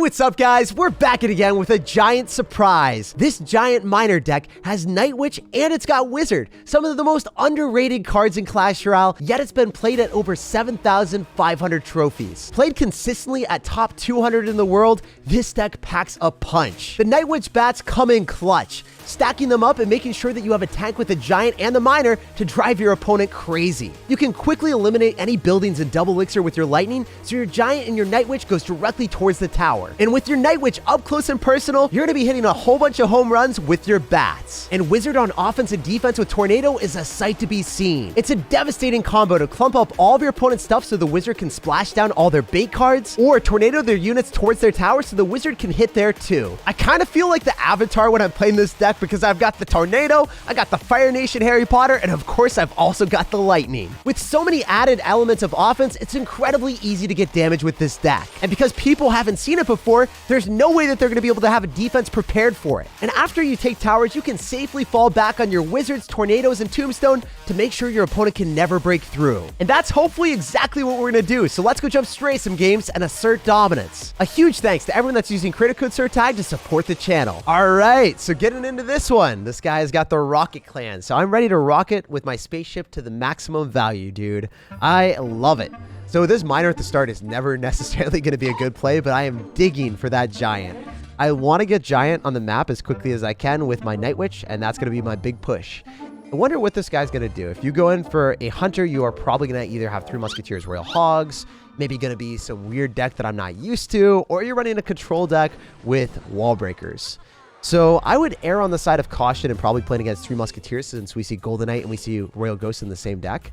What's up, guys? We're back again with a giant surprise. This giant miner deck has Night Witch and it's got Wizard, some of the most underrated cards in Clash Royale, yet it's been played at over 7,500 trophies. Played consistently at top 200 in the world, this deck packs a punch. The Night Witch bats come in clutch, stacking them up and making sure that you have a tank with the giant and the miner to drive your opponent crazy. You can quickly eliminate any buildings in double elixir with your lightning, so your giant and your Night Witch goes directly towards the tower. And with your Night Witch up close and personal, you're gonna be hitting a whole bunch of home runs with your bats. And Wizard on offense and defense with Tornado is a sight to be seen. It's a devastating combo to clump up all of your opponent's stuff so the Wizard can splash down all their bait cards, or Tornado their units towards their tower so the Wizard can hit there too. I kind of feel like the Avatar when I'm playing this deck because I've got the Tornado, I got the Fire Nation Harry Potter, and of course I've also got the Lightning. With so many added elements of offense, it's incredibly easy to get damage with this deck. And because people haven't seen it before, there's no way that they're going to be able to have a defense prepared for it. And after you take towers, you can safely fall back on your Wizards, Tornadoes, and Tombstone to make sure your opponent can never break through. And that's hopefully exactly what we're going to do. So let's go jump straight some games and assert dominance. A huge thanks to everyone that's using credit code SirTag to support the channel. All right, so getting into this one. This guy has got the Rocket Clan, so I'm ready to rocket with my spaceship to the maximum value, dude. I love it. So this miner at the start is never necessarily going to be a good play, but I am digging for that giant. I want to get giant on the map as quickly as I can with my Night Witch, and that's going to be my big push. I wonder what this guy's going to do. If you go in for a hunter, you are probably going to either have 3 Musketeers, Royal Hogs, maybe going to be some weird deck that I'm not used to, or you're running a control deck with wall breakers. So I would err on the side of caution and probably playing against 3 Musketeers since we see Golden Knight and we see Royal Ghost in the same deck.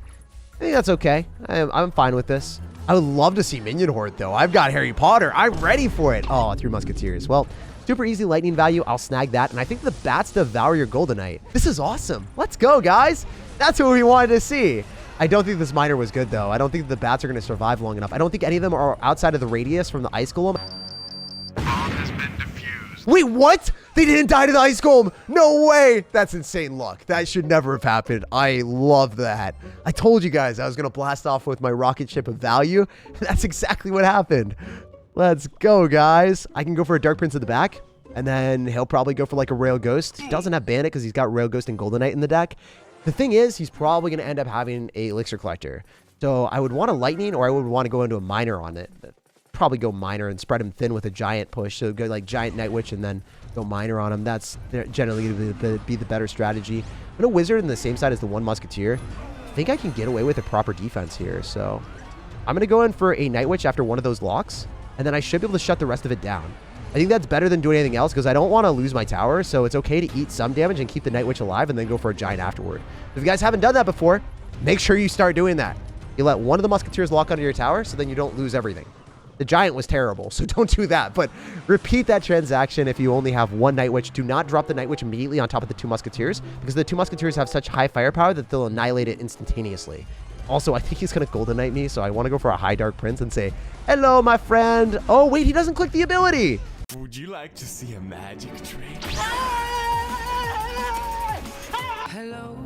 I think that's okay. I'm fine with this. I would love to see Minion Horde, though. I've got Harry Potter. I'm ready for it. Oh, 3 Musketeers. Well, super easy lightning value. I'll snag that. And I think the bats devour your Golden Knight. This is awesome. Let's go, guys. That's what we wanted to see. I don't think this miner was good, though. I don't think the bats are going to survive long enough. I don't think any of them are outside of the radius from the Ice Golem. Bomb has been defused. Wait, what? They didn't die to the Ice Golem. No way. That's insane luck. That should never have happened. I love that. I told you guys I was going to blast off with my rocket ship of value. That's exactly what happened. Let's go, guys. I can go for a Dark Prince at the back, and then he'll probably go for like a Royal Ghost. He doesn't have Bandit because he's got Royal Ghost and Golden Knight in the deck. The thing is, he's probably going to end up having a Elixir Collector. So I would want a Lightning, or I would want to go into a Miner on it. Probably go Miner and spread him thin with a Giant push. So go like Giant Night Witch and then go Miner on him. That's generally going to be the better strategy. But a Wizard in the same side as the 1 Musketeer, I think I can get away with a proper defense here. So I'm going to go in for a Night Witch after one of those locks, and then I should be able to shut the rest of it down. I think that's better than doing anything else because I don't want to lose my tower, so it's okay to eat some damage and keep the Night Witch alive and then go for a Giant afterward. If you guys haven't done that before, make sure you start doing that. You let one of the Musketeers lock onto your tower so then you don't lose everything. The Giant was terrible, so don't do that, but repeat that transaction if you only have 1 Night Witch. Do not drop the Night Witch immediately on top of the 2 Musketeers because the 2 Musketeers have such high firepower that they'll annihilate it instantaneously. Also, I think he's going to Golden Knight me, so I want to go for a high Dark Prince and say, hello, my friend. Oh, wait, he doesn't click the ability. Would you like to see a magic trick? Hello?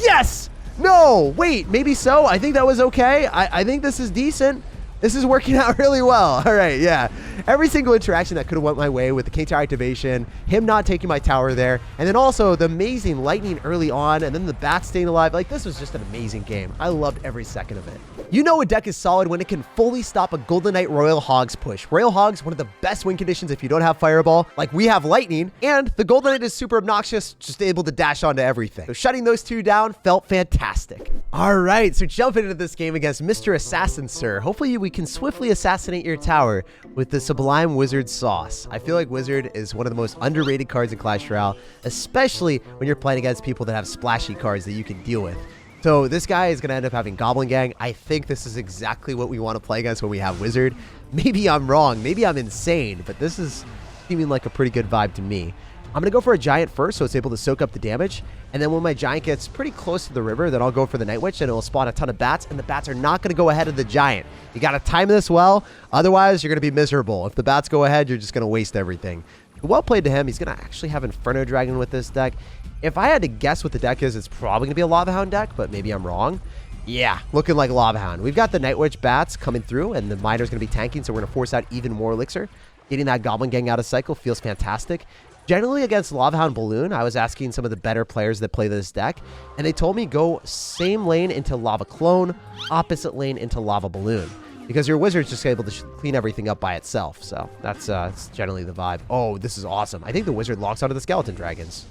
Yes! No, wait, maybe so. I think that was okay. I think this is decent. This is working out really well. All right, yeah. Every single interaction that could have went my way with the K-Tower activation, him not taking my tower there, and then also the amazing lightning early on, and then the bats staying alive. Like, this was just an amazing game. I loved every second of it. You know a deck is solid when it can fully stop a Golden Knight Royal Hogs push. Royal Hogs, one of the best win conditions if you don't have Fireball. Like, we have Lightning, and the Golden Knight is super obnoxious, just able to dash onto everything. So shutting those 2 down felt fantastic. All right, so jumping into this game against Mr. Assassin, sir. Hopefully we can swiftly assassinate your tower with the Sublime Wizard sauce. I feel like Wizard is one of the most underrated cards in Clash Royale, especially when you're playing against people that have splashy cards that you can deal with. So this guy is going to end up having Goblin Gang. I think this is exactly what we want to play against when we have Wizard. Maybe I'm wrong. Maybe I'm insane, but this is seeming like a pretty good vibe to me. I'm going to go for a Giant first so it's able to soak up the damage. And then when my Giant gets pretty close to the river, then I'll go for the Night Witch and it will spawn a ton of bats. And the bats are not going to go ahead of the Giant. You got to time this well. Otherwise, you're going to be miserable. If the bats go ahead, you're just going to waste everything. Well played to him. He's going to actually have Inferno Dragon with this deck. If I had to guess what the deck is, it's probably going to be a Lava Hound deck, but maybe I'm wrong. Yeah, looking like Lava Hound. We've got the Night Witch bats coming through, and the Miner's going to be tanking, so we're going to force out even more Elixir. getting that Goblin Gang out of cycle feels fantastic. Generally against Lava Hound Balloon, I was asking some of the better players that play this deck, and they told me go same lane into Lava Clone, opposite lane into Lava Balloon, because your wizard's just able to clean everything up by itself. So that's generally the vibe. Oh, this is awesome. I think the wizard locks onto the skeleton dragons.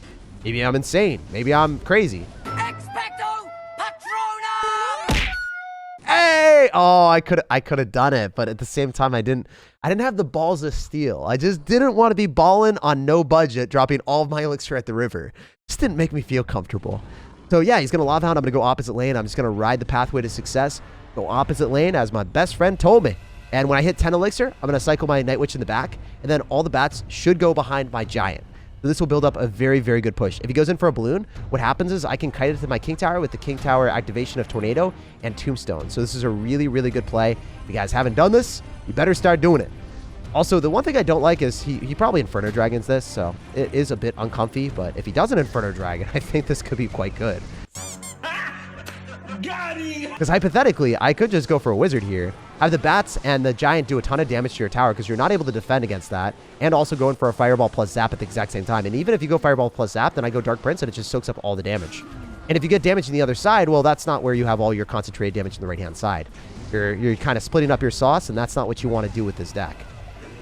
Maybe I'm insane. Maybe I'm crazy. Expecto Patronum! Hey! Oh, I could have done it, but at the same time, I didn't have the balls of steel. I just didn't want to be balling on no budget, dropping all of my elixir at the river. Just didn't make me feel comfortable. So yeah, he's going to Lava Hound. I'm going to go opposite lane. I'm just going to ride the pathway to success. Go opposite lane as my best friend told me. And when I hit 10 elixir, I'm going to cycle my Night Witch in the back. And then all the bats should go behind my giant. So this will build up a very, very good push. If he goes in for a balloon, what happens is I can kite it to my King Tower with the King Tower activation of Tornado and Tombstone. So this is a really, really good play. If you guys haven't done this, you better start doing it. Also, the one thing I don't like is he probably Inferno Dragons this, so it is a bit uncomfy. But if he does an Inferno Dragon, I think this could be quite good. Because hypothetically, I could just go for a wizard here, have the bats and the giant do a ton of damage to your tower because you're not able to defend against that, and also going for a fireball plus zap at the exact same time. And even if you go fireball plus zap, then I go Dark Prince and it just soaks up all the damage. And if you get damage on the other side, well, that's not where you have all your concentrated damage on the right-hand side. You're kind of splitting up your sauce, and that's not what you want to do with this deck.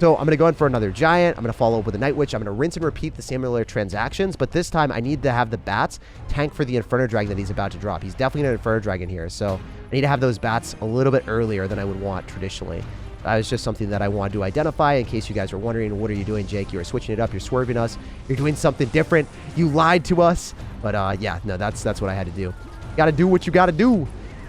So I'm going to go in for another giant. I'm going to follow up with a Night Witch. I'm going to rinse and repeat the similar transactions, but this time I need to have the bats tank for the Inferno Dragon that he's about to drop. He's definitely an Inferno Dragon here, so I need to have those bats a little bit earlier than I would want traditionally. That was just something that I wanted to identify in case you guys were wondering, what are you doing, Jake? You are switching it up. You're swerving us. You're doing something different. You lied to us. But yeah, no, that's what I had to do. You got to do what you got to do.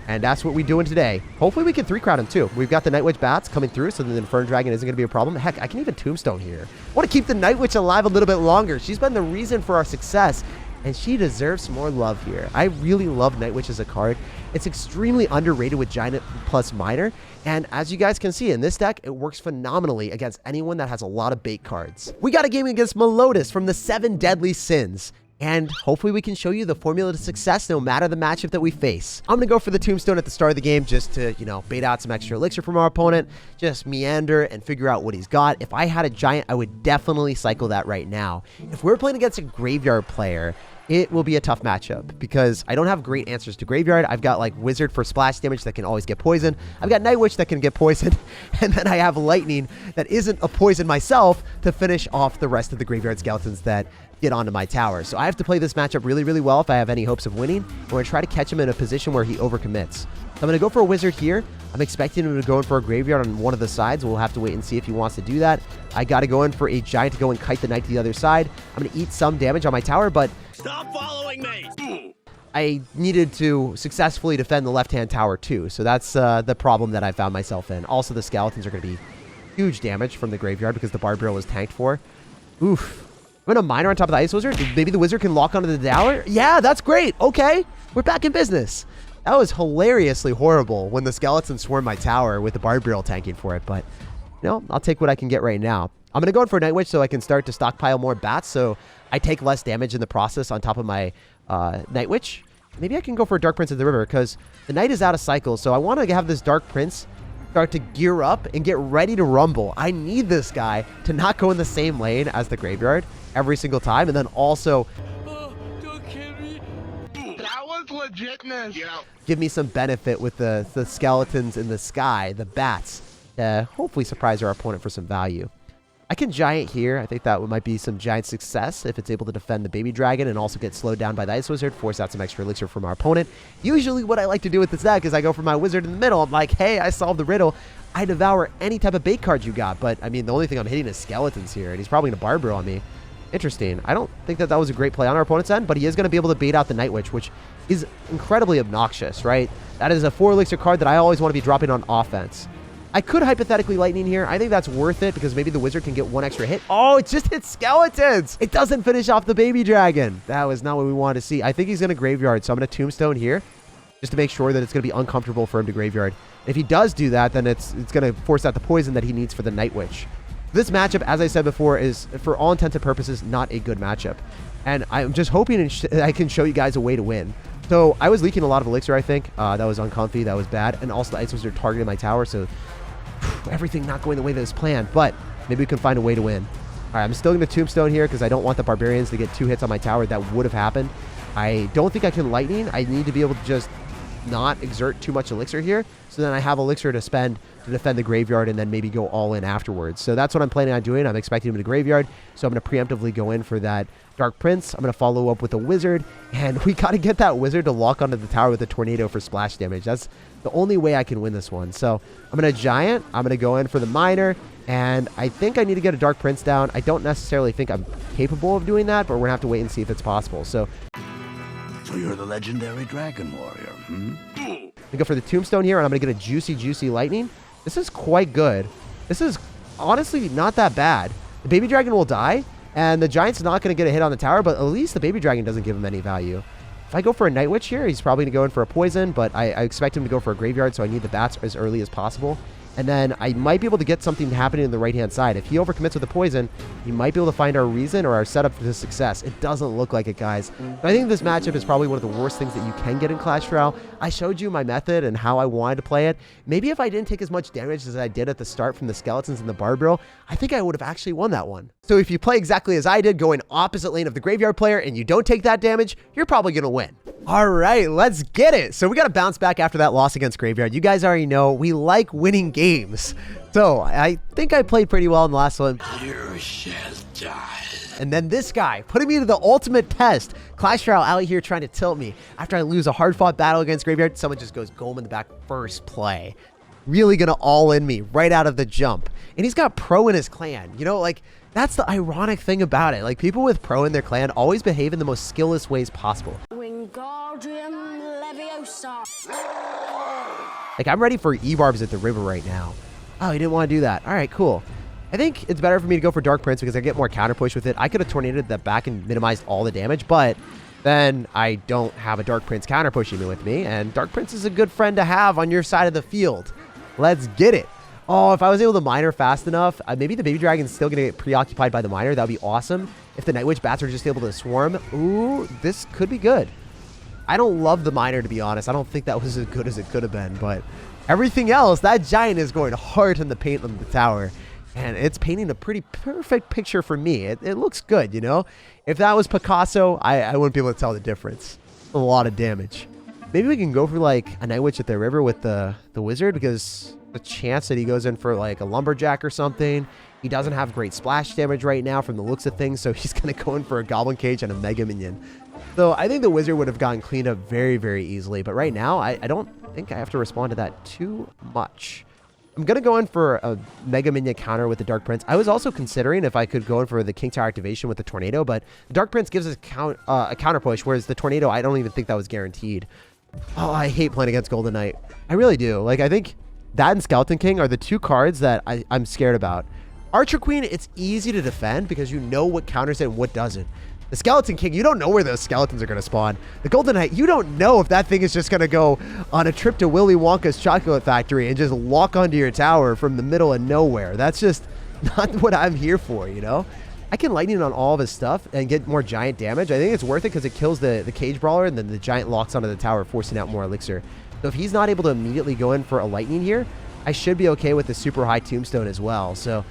And that's what we're doing today. Hopefully we can 3-crowd him too. We've got the Night Witch bats coming through, so the Inferno Dragon isn't going to be a problem. Heck, I can even Tombstone here. I want to keep the Night Witch alive a little bit longer. She's been the reason for our success, and she deserves some more love here. I really love Night Witch as a card. It's extremely underrated with Giant plus Minor, and as you guys can see in this deck, it works phenomenally against anyone that has a lot of bait cards. We got a game against Melodus from the 7 Deadly Sins. And hopefully we can show you the formula to success no matter the matchup that we face. I'm going to go for the Tombstone at the start of the game just to, bait out some extra elixir from our opponent, just meander and figure out what he's got. If I had a giant, I would definitely cycle that right now. If we're playing against a graveyard player, it will be a tough matchup because I don't have great answers to graveyard. I've got like wizard for splash damage that can always get poisoned. I've got Night Witch that can get poisoned. And then I have lightning that isn't a poison myself to finish off the rest of the graveyard skeletons that get onto my tower. So I have to play this matchup really, really well if I have any hopes of winning. I'm going to try to catch him in a position where he overcommits. So I'm going to go for a wizard here. I'm expecting him to go in for a graveyard on one of the sides. We'll have to wait and see if he wants to do that. I got to go in for a giant to go and kite the knight to the other side. I'm going to eat some damage on my tower, but Stop following me! I needed to successfully defend the left-hand tower too. So that's the problem that I found myself in. Also, the skeletons are going to be huge damage from the graveyard because the Barbarian was tanked for. Oof. I'm going to Minor on top of the Ice Wizard. Maybe the Wizard can lock onto the tower. Yeah, that's great. Okay, we're back in business. That was hilariously horrible when the skeletons swarmed my tower with the Barbarian tanking for it. But, I'll take what I can get right now. I'm going to go in for a Night Witch so I can start to stockpile more bats so I take less damage in the process on top of my Night Witch. Maybe I can go for a Dark Prince of the River because the Knight is out of cycle. So I want to have this Dark Prince start to gear up and get ready to rumble. I need this guy to not go in the same lane as the graveyard every single time, and then also Don't kill me. That was legitness. Yeah. give me some benefit with the skeletons in the sky, the bats, to hopefully surprise our opponent for some value. I can giant here. I think that might be some giant success if it's able to defend the baby dragon and also get slowed down by the Ice Wizard, force out some extra elixir from our opponent. Usually what I like to do with this deck is I go for my wizard in the middle. I'm like, hey, I solved the riddle. I devour any type of bait card you got. But, I mean, the only thing I'm hitting is skeletons here, and he's probably going to Barbaro on me. Interesting. I don't think that was a great play on our opponent's end, but he is going to be able to bait out the Night Witch, which is incredibly obnoxious, right? That is a 4 elixir card that I always want to be dropping on offense. I could hypothetically lightning here. I think that's worth it because maybe the wizard can get 1 extra hit. Oh, it just hits skeletons. It doesn't finish off the baby dragon. That was not what we wanted to see. I think he's going to graveyard, so I'm going to tombstone here just to make sure that it's going to be uncomfortable for him to graveyard. If he does do that, then it's going to force out the poison that he needs for the Night Witch. This matchup, as I said before, is, for all intents and purposes, not a good matchup. And I'm just hoping I can show you guys a way to win. So I was leaking a lot of elixir, I think. That was uncomfy. That was bad. And also the Ice Wizard targeted my tower, so everything not going the way that was planned. But Maybe we can find a way to win. All right, I'm still going to Tombstone here because I don't want the Barbarians to get 2 hits on my tower. That would have happened. I don't think I can Lightning. I need to be able to just not exert too much Elixir here. So then I have Elixir to spend to defend the graveyard and then maybe go all in afterwards. So that's what I'm planning on doing. I'm expecting him to graveyard. So I'm going to preemptively go in for that Dark Prince. I'm going to follow up with a Wizard. And we got to get that Wizard to lock onto the tower with a Tornado for splash damage. That's the only way I can win this one. So I'm going to Giant. I'm going to go in for the Miner. And I think I need to get a Dark Prince down. I don't necessarily think I'm capable of doing that, but we're going to have to wait and see if it's possible. So you're the legendary Dragon Warrior, hmm? I go for the Tombstone here, and I'm going to get a juicy Lightning. This is quite good. This is honestly not that bad. The Baby Dragon will die, and the Giant's not going to get a hit on the tower, but at least the Baby Dragon doesn't give him any value. If I go for a Night Witch here, he's probably going to go in for a Poison, but I expect him to go for a Graveyard, so I need the Bats as early as possible. And then I might be able to get something happening on the right-hand side. If he overcommits with the Poison, he might be able to find our reason or our setup for success. It doesn't look like it, guys. But I think this matchup is probably one of the worst things that you can get in Clash Royale. I showed you my method and how I wanted to play it. Maybe if I didn't take as much damage as I did at the start from the Skeletons and the Barbarial, I think I would have actually won that one. So if you play exactly as I did, going opposite lane of the Graveyard player, and you don't take that damage, you're probably going to win. All right, let's get it. So we got to bounce back after that loss against Graveyard. You guys already know we like winning games. So I think I played pretty well in the last one. You shall die. And then this guy, putting me to the ultimate test. Clash Royale out here trying to tilt me. After I lose a hard-fought battle against Graveyard, someone just goes Golem in the back first play. Really going to all-in me right out of the jump. And he's got Pro in his clan. You know, like, that's the ironic thing about it. Like, people with Pro in their clan always behave in the most skillless ways possible. Wingardium Leviosa. Like, I'm ready for E-Barbs at the river right now. Oh, he didn't want to do that. All right, cool. I think it's better for me to go for Dark Prince because I get more counter push with it. I could have tornadoed that back and minimized all the damage, but then I don't have a Dark Prince counter pushing me with me, and Dark Prince is a good friend to have on your side of the field. Let's get it. Oh, if I was able to Miner fast enough, maybe the Baby Dragon's still going to get preoccupied by the Miner. That would be awesome. If the Night Witch Bats are just able to swarm, ooh, this could be good. I don't love the Miner, to be honest. I don't think that was as good as it could have been, but everything else, that Giant is going hard in the paint on the tower. And it's painting a pretty perfect picture for me. It looks good, you know? If that was Picasso, I wouldn't be able to tell the difference. A lot of damage. Maybe we can go for like a Night Witch at the river with the Wizard, because the chance that he goes in for like a Lumberjack or something. He doesn't have great splash damage right now from the looks of things, so he's going to go in for a Goblin Cage and a Mega Minion. So I think the Wizard would have gotten cleaned up very, very easily. But right now, I don't think I have to respond to that too much. I'm going to go in for a Mega Minion counter with the Dark Prince. I was also considering if I could go in for the King Tower activation with the Tornado, but the Dark Prince gives us a counter push, whereas the Tornado, I don't even think that was guaranteed. Oh, I hate playing against Golden Knight. I really do. Like, I think that and Skeleton King are the two cards that I'm scared about. Archer Queen, it's easy to defend because you know what counters it and what doesn't. The Skeleton King, you don't know where those skeletons are going to spawn. The Golden Knight, you don't know if that thing is just going to go on a trip to Willy Wonka's chocolate factory and just lock onto your tower from the middle of nowhere. That's just not what I'm here for, you know? I can Lightning on all of his stuff and get more Giant damage. I think it's worth it because it kills the Cage Brawler, and then the Giant locks onto the tower, forcing out more Elixir. So if he's not able to immediately go in for a Lightning here, I should be okay with the super high Tombstone as well. So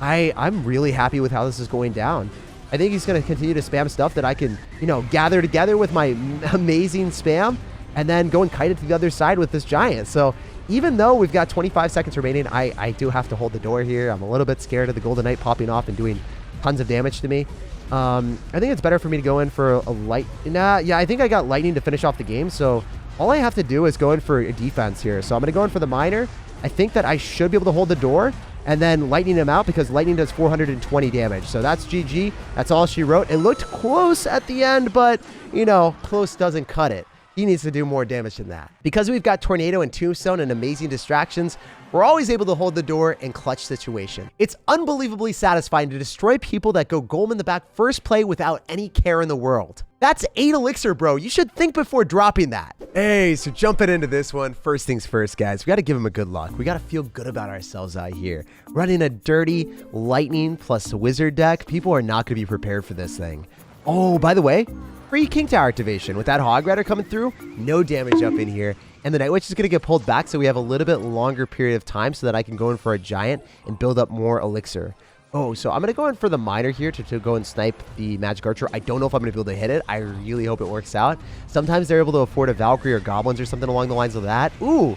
I'm really happy with how this is going down. I think he's going to continue to spam stuff that I can, you know, gather together with my amazing spam and then go and kite it to the other side with this Giant. So even though we've got 25 seconds remaining, I do have to hold the door here. I'm a little bit scared of the Golden Knight popping off and doing tons of damage to me. I think it's better for me to go in for a light. Yeah, I think I got Lightning to finish off the game. So all I have to do is go in for a defense here. So I'm going to go in for the Miner. I think that I should be able to hold the door and then Lightning him out because Lightning does 420 damage. So that's GG. That's all she wrote. It looked close at the end, but, you know, close doesn't cut it. He needs to do more damage than that. Because we've got Tornado and Tombstone and amazing distractions, we're always able to hold the door in clutch situation. It's unbelievably satisfying to destroy people that go Golem in the back first play without any care in the world. That's 8 Elixir, bro. You should think before dropping that. Hey, so jumping into this one, first things first, guys. We got to give him a good luck. We got to feel good about ourselves out here. Running a dirty Lightning plus Wizard deck, people are not going to be prepared for this thing. Oh, by the way, free King Tower activation. With that Hog Rider coming through, no damage up in here. And the Night Witch is going to get pulled back, so we have a little bit longer period of time so that I can go in for a Giant and build up more Elixir. Oh, so I'm going to go in for the miner here to go and snipe the magic archer. I don't know if I'm going to be able to hit it. I really hope it works out. Sometimes they're able to afford a Valkyrie or goblins or something along the lines of that. Ooh.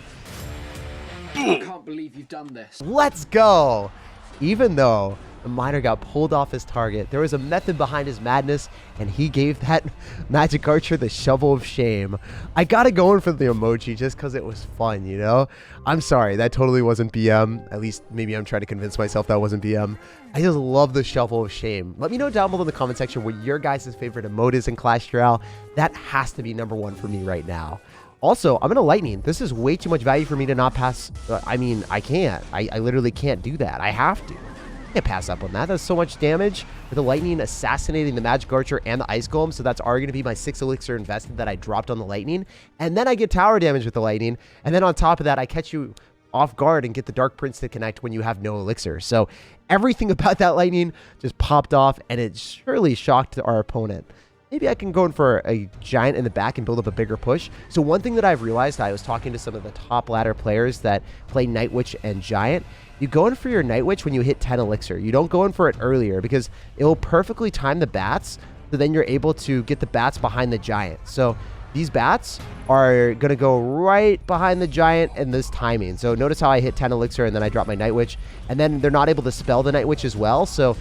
I can't believe you've done this. Let's go. Even though the miner got pulled off his target, there was a method behind his madness, and he gave that magic archer the shovel of shame. I got to go in for the emoji just because it was fun, you know? I'm sorry, that totally wasn't BM. At least maybe I'm trying to convince myself that wasn't BM. I just love the shovel of shame. Let me know down below in the comment section what your guys' favorite emote is in Clash Royale. That has to be #1 for me right now. Also, I'm going to lightning. This is way too much value for me to not pass. I mean, I can't. I literally can't do that. I have to. I can't pass up on that. That's so much damage with the lightning assassinating the magic archer and the ice golem. So that's already going to be my 6 elixir invested that I dropped on the lightning. And then I get tower damage with the lightning. And then on top of that, I catch you off guard and get the dark prince to connect when you have no elixir. So everything about that lightning just popped off, and it surely shocked our opponent. Maybe I can go in for a giant in the back and build up a bigger push. So one thing that I've realized, I was talking to some of the top ladder players that play Night Witch and Giant. You go in for your Night Witch when you hit 10 elixir. You don't go in for it earlier because it will perfectly time the bats. So then you're able to get the bats behind the Giant. So these bats are going to go right behind the Giant in this timing. So notice how I hit 10 elixir and then I drop my Night Witch. And then they're not able to spell the Night Witch as well. So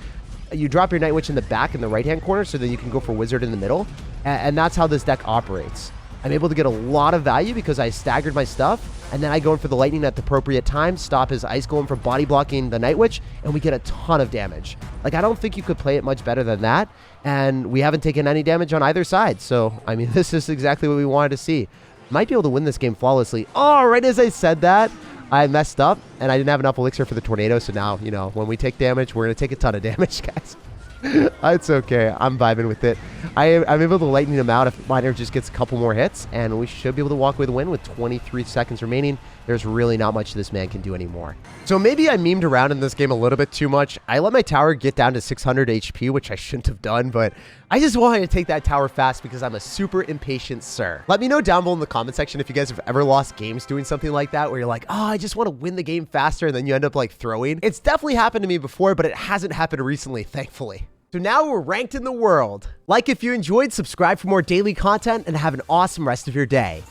you drop your Night Witch in the back in the right-hand corner, so then you can go for Wizard in the middle. And that's how this deck operates. I'm able to get a lot of value because I staggered my stuff, and then I go in for the lightning at the appropriate time, stop his ice golem from body blocking the Night Witch, and we get a ton of damage. Like, I don't think you could play it much better than that, and we haven't taken any damage on either side. So, I mean, this is exactly what we wanted to see. Might be able to win this game flawlessly. Oh, right as I said that, I messed up, and I didn't have enough elixir for the tornado, so now, you know, when we take damage, we're going to take a ton of damage, guys. It's okay. I'm vibing with it. I'm able to lightning him out if miner just gets a couple more hits, and we should be able to walk away with a win with 23 seconds remaining. There's really not much this man can do anymore. So maybe I memed around in this game a little bit too much. I let my tower get down to 600 HP, which I shouldn't have done, but I just wanted to take that tower fast because I'm a super impatient sir. Let me know down below in the comment section if you guys have ever lost games doing something like that, where you're like, oh, I just want to win the game faster, and then you end up like throwing. It's definitely happened to me before, but it hasn't happened recently, thankfully. So now we're ranked in the world. Like if you enjoyed, subscribe for more daily content, and have an awesome rest of your day.